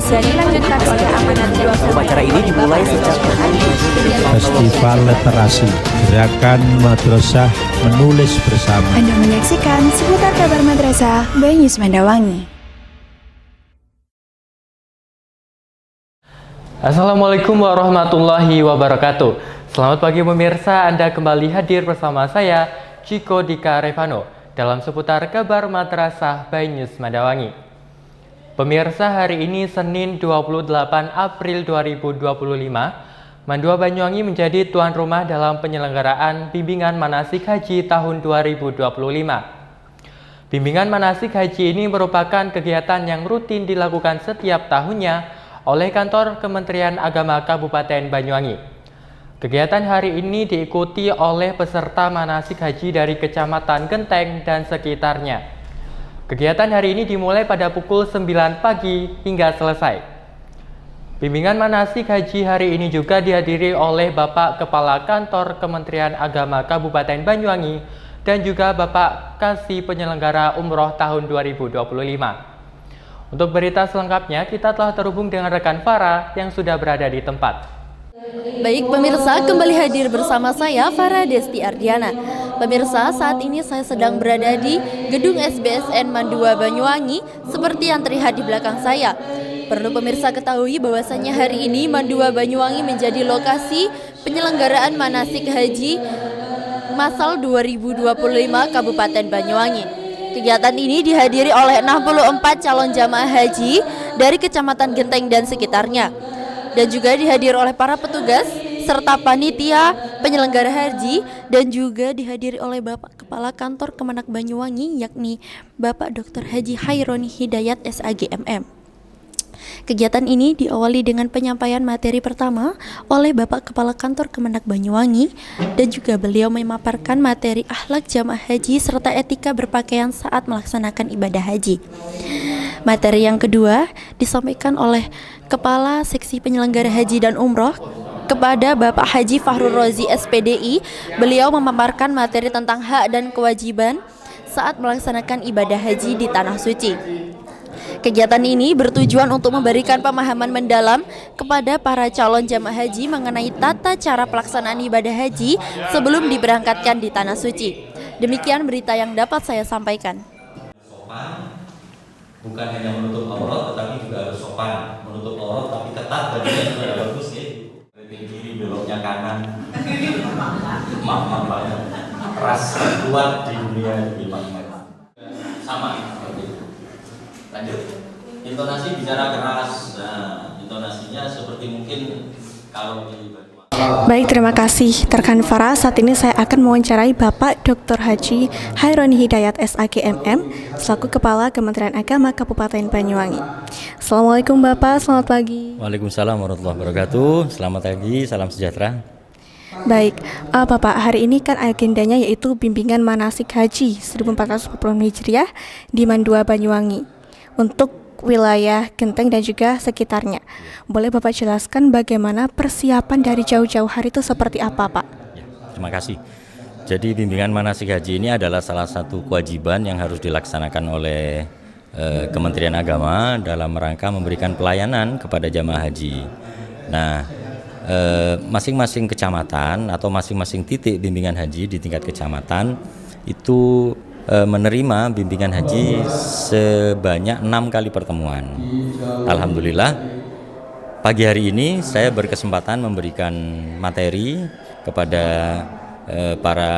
dan dilanjutkan oleh amanat dua. Upacara ini dimulai sejak Festival Literasi, Gerakan Madrasah Menulis Bersama. Anda menyaksikan seputar kabar madrasah Banyus Mandawangi. Assalamualaikum warahmatullahi wabarakatuh. Selamat pagi pemirsa, Anda kembali hadir bersama saya, Ciko Dika Revano, dalam seputar kabar madrasah Banyus Mandawangi. Pemirsa, hari ini Senin 28 April 2025, Mandua Banyuwangi menjadi tuan rumah dalam penyelenggaraan bimbingan manasik haji tahun 2025. Bimbingan manasik haji ini merupakan kegiatan yang rutin dilakukan setiap tahunnya oleh Kantor Kementerian Agama Kabupaten Banyuwangi. Kegiatan hari ini diikuti oleh peserta manasik haji dari Kecamatan Genteng dan sekitarnya. Kegiatan hari ini dimulai pada pukul 9 pagi hingga selesai. Bimbingan manasik haji hari ini juga dihadiri oleh Bapak Kepala Kantor Kementerian Agama Kabupaten Banyuwangi dan juga Bapak Kasih Penyelenggara Umroh tahun 2025. Untuk berita selengkapnya, kita telah terhubung dengan rekan Farah yang sudah berada di tempat. Baik pemirsa, kembali hadir bersama saya Farah Desti Ardiana. Pemirsa, saat ini saya sedang berada di gedung SBSN Mandua Banyuwangi seperti yang terlihat di belakang saya. Perlu pemirsa ketahui bahwasannya hari ini Mandua Banyuwangi menjadi lokasi penyelenggaraan manasik haji Masal 2025 Kabupaten Banyuwangi. Kegiatan ini dihadiri oleh 64 calon jamaah haji dari Kecamatan Genteng dan sekitarnya, dan juga dihadiri oleh para petugas serta panitia penyelenggara haji, dan juga dihadiri oleh Bapak Kepala Kantor Kemenak Banyuwangi yakni Bapak Dr. Haji Haironi Hidayat SAGMM. Kegiatan ini diawali dengan penyampaian materi pertama oleh Bapak Kepala Kantor Kemenak Banyuwangi, dan juga beliau memaparkan materi akhlak jamaah haji serta etika berpakaian saat melaksanakan ibadah haji. Materi yang kedua disampaikan oleh Kepala Seksi Penyelenggara Haji dan Umroh kepada Bapak Haji Fahrul Rozi SPDI. Beliau memaparkan materi tentang hak dan kewajiban saat melaksanakan ibadah haji di Tanah Suci. Kegiatan ini bertujuan untuk memberikan pemahaman mendalam kepada para calon jamaah haji mengenai tata cara pelaksanaan ibadah haji sebelum diberangkatkan di Tanah Suci. Demikian berita yang dapat saya sampaikan. Sopan, bukan hanya menutup aurat, tetapi juga harus sopan. Menutup aurat tapi ketat, bajunya juga bagus ya. Dari kiri beloknya kanan. Mama banyak. Rasa kuat di dunia ini sama. Lanjut, intonasi bicara keras. Nah, intonasinya seperti mungkin kalau di Baik, terima kasih rekan Farah. Saat ini saya akan mewawancarai Bapak Dr. Haji Haironi Hidayat SAGMM selaku Kepala Kementerian Agama Kabupaten Banyuwangi. Assalamualaikum Bapak, selamat pagi. Waalaikumsalam warahmatullahi wabarakatuh. Selamat pagi, salam sejahtera. Baik, Bapak, hari ini kan agendanya yaitu bimbingan manasik haji 1440 Hijriah di Mandua Banyuwangi untuk wilayah Genteng dan juga sekitarnya. Boleh Bapak jelaskan bagaimana persiapan dari jauh-jauh hari itu seperti apa, Pak? Ya, terima kasih. Jadi bimbingan manasik haji ini adalah salah satu kewajiban yang harus dilaksanakan oleh Kementerian Agama dalam rangka memberikan pelayanan kepada jamaah haji. Nah, masing-masing kecamatan atau masing-masing titik bimbingan haji di tingkat kecamatan itu menerima bimbingan haji sebanyak 6 kali pertemuan. Alhamdulillah pagi hari ini saya berkesempatan memberikan materi kepada para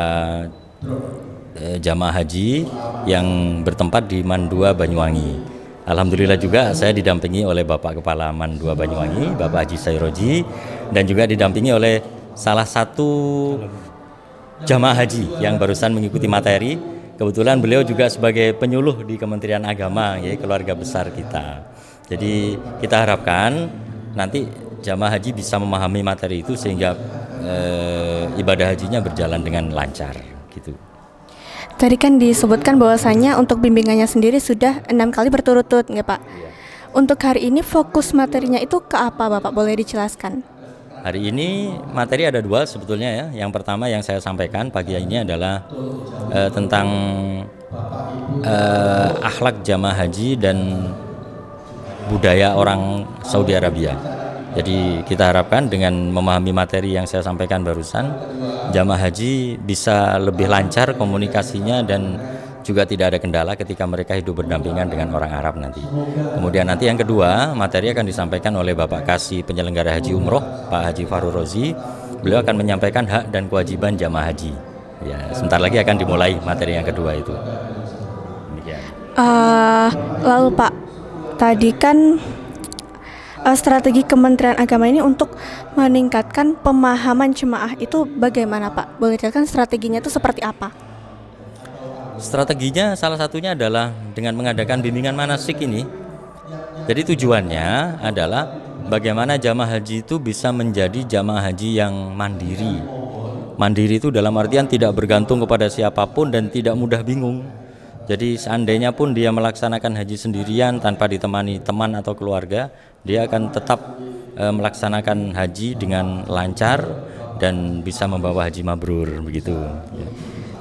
jamaah haji yang bertempat di Mandua Banyuwangi. Alhamdulillah juga saya didampingi oleh Bapak Kepala Mandua Banyuwangi, Bapak Haji Sayroji, dan juga didampingi oleh salah satu jamaah haji yang barusan mengikuti materi. Kebetulan beliau juga sebagai penyuluh di Kementerian Agama, ya, keluarga besar kita. Jadi kita harapkan nanti jamaah haji bisa memahami materi itu sehingga ibadah hajinya berjalan dengan lancar, gitu. Tadi kan disebutkan bahwasanya untuk bimbingannya sendiri sudah 6 kali berturut-turut, nggak Pak? Iya. Untuk hari ini fokus materinya itu ke apa, Bapak? Boleh dijelaskan? Hari ini materi ada 2 sebetulnya ya. Yang pertama yang saya sampaikan pagi ini adalah tentang akhlak jamaah haji dan budaya orang Saudi Arabia. Jadi kita harapkan dengan memahami materi yang saya sampaikan barusan, jamaah haji bisa lebih lancar komunikasinya dan juga tidak ada kendala ketika mereka hidup berdampingan dengan orang Arab nanti. Kemudian nanti yang kedua, materi akan disampaikan oleh Bapak Kasih Penyelenggara Haji Umroh, Pak Haji Farul Rozi. Beliau akan menyampaikan hak dan kewajiban jamaah haji. Ya, sebentar lagi akan dimulai materi yang kedua itu. Demikian. Lalu Pak, tadi kan strategi Kementerian Agama ini untuk meningkatkan pemahaman jemaah itu bagaimana Pak? Boleh jelaskan strateginya itu seperti apa? Strateginya salah satunya adalah dengan mengadakan bimbingan manasik ini. Jadi tujuannya adalah bagaimana jamaah haji itu bisa menjadi jamaah haji yang mandiri. Mandiri itu dalam artian tidak bergantung kepada siapapun dan tidak mudah bingung. Jadi seandainya pun dia melaksanakan haji sendirian tanpa ditemani teman atau keluarga, dia akan tetap melaksanakan haji dengan lancar dan bisa membawa haji mabrur begitu. Ya.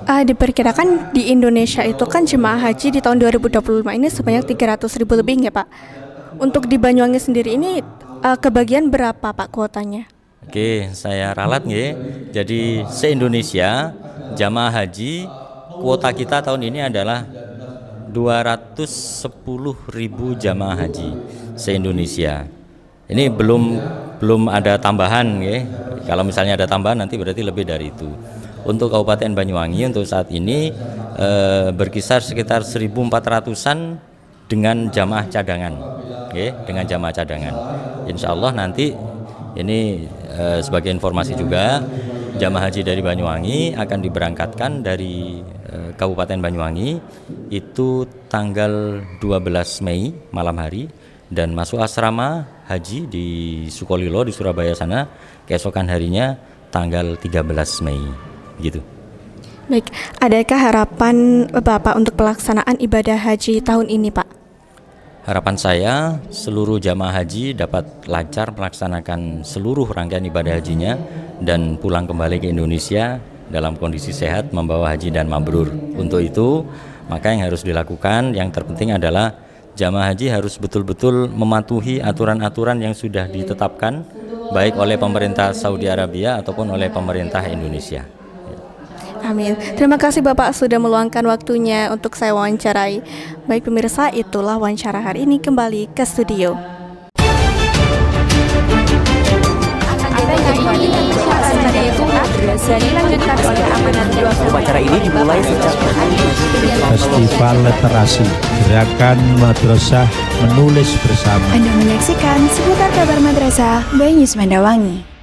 Diperkirakan di Indonesia itu kan jemaah haji di tahun 2025 ini sebanyak 300.000 lebih ya Pak. Untuk di Banyuwangi sendiri ini kebagian berapa Pak kuotanya? Oke, saya ralat nggih. Jadi se-Indonesia jamaah haji kuota kita tahun ini adalah 210.000 jamaah haji se-Indonesia. Ini belum ada tambahan nggih. Kalau misalnya ada tambahan nanti berarti lebih dari itu. Untuk Kabupaten Banyuwangi untuk saat ini berkisar sekitar 1.400-an dengan jamaah cadangan, dengan jamaah cadangan. Insya Allah nanti ini sebagai informasi juga, jamaah haji dari Banyuwangi akan diberangkatkan dari Kabupaten Banyuwangi itu tanggal 12 Mei malam hari dan masuk asrama haji di Sukolilo di Surabaya sana keesokan harinya tanggal 13 Mei. Gitu. Baik, adakah harapan Bapak untuk pelaksanaan ibadah haji tahun ini Pak? Harapan saya seluruh jamaah haji dapat lancar melaksanakan seluruh rangkaian ibadah hajinya dan pulang kembali ke Indonesia dalam kondisi sehat membawa haji dan mabrur. Untuk itu, maka yang harus dilakukan yang terpenting adalah jamaah haji harus betul-betul mematuhi aturan-aturan yang sudah ditetapkan baik oleh pemerintah Saudi Arabia ataupun oleh pemerintah Indonesia. Amin. Terima kasih Bapak sudah meluangkan waktunya untuk saya wawancarai. Baik pemirsa, itulah wawancara hari ini, kembali ke studio. Upacara ini dimulai sejak Festival Literasi, gerakan madrasah menulis bersama. Anda menyaksikan seputar kabar madrasah by News Mandawangi.